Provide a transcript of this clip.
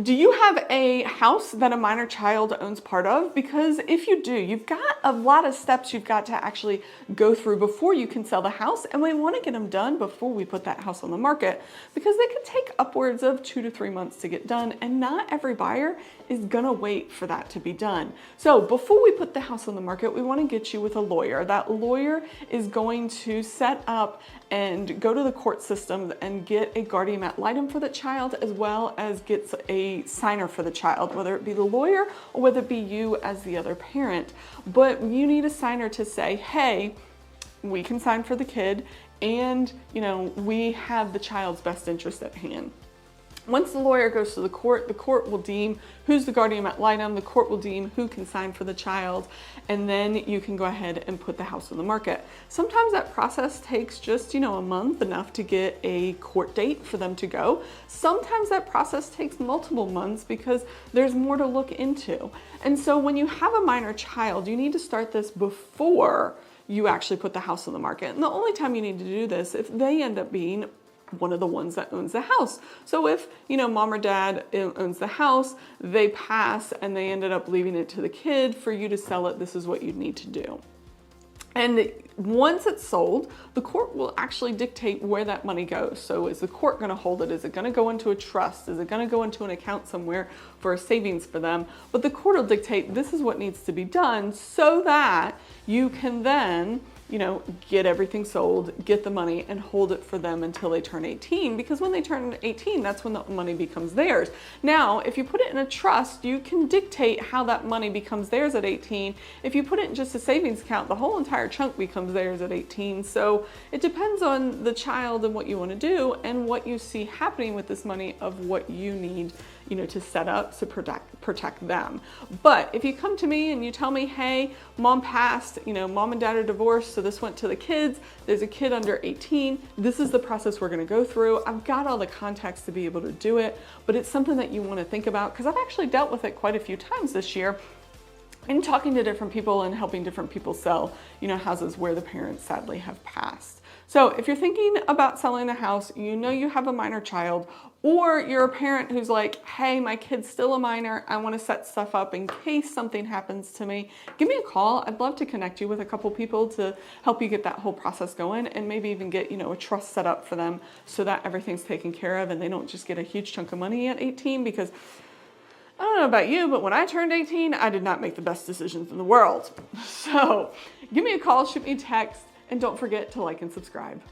Do you have a house that a minor child owns part of? Because if you do, you've got a lot of steps you've got to actually go through before you can sell the house, and we want to get them done before we put that house on the market, because they could take upwards of 2 to 3 months to get done, and not every buyer is gonna wait for that to be done. So before we put the house on the market, we want to get you with a lawyer. That lawyer is going to set up and go to the court system and get a guardian ad litem for the child, as well as gets a signer for the child, whether it be the lawyer or whether it be you as the other parent. But you need a signer to say, hey, we can sign for the kid, and we have the child's best interest at hand. Once the lawyer goes to the court will deem who's the guardian ad litem, the court will deem who can sign for the child, and then you can go ahead and put the house on the market. Sometimes that process takes just, a month, enough to get a court date for them to go. Sometimes that process takes multiple months because there's more to look into. And so when you have a minor child, you need to start this before you actually put the house on the market. And the only time you need to do this, if they end up being one of the ones that owns the house. So if, mom or dad owns the house, they pass and they ended up leaving it to the kid, for you to sell it, this is what you need to do. And once it's sold, the court will actually dictate where that money goes. So is the court going to hold it? Is it going to go into a trust? Is it going to go into an account somewhere for a savings for them? But the court will dictate this is what needs to be done, so that you can then get everything sold, get the money, and hold it for them until they turn 18, because when they turn 18, that's when the money becomes theirs. Now, if you put it in a trust, you can dictate how that money becomes theirs at 18. If you put it in just a savings account, the whole entire chunk becomes theirs at 18. So it depends on the child and what you want to do and what you see happening with this money, of what you need to set up to protect them. But if you come to me and you tell me, hey, mom passed, mom and dad are divorced, so this went to the kids, there's a kid under 18, this is the process we're gonna go through. I've got all the contacts to be able to do it, but it's something that you wanna think about, because I've actually dealt with it quite a few times this year in talking to different people and helping different people sell, houses where the parents sadly have passed. So if you're thinking about selling a house, you have a minor child, or you're a parent who's like, hey, my kid's still a minor, I want to set stuff up in case something happens to me, give me a call. I'd love to connect you with a couple people to help you get that whole process going, and maybe even get, a trust set up for them so that everything's taken care of and they don't just get a huge chunk of money at 18. Because I don't know about you, but when I turned 18, I did not make the best decisions in the world. So give me a call, shoot me a text, and don't forget to like and subscribe.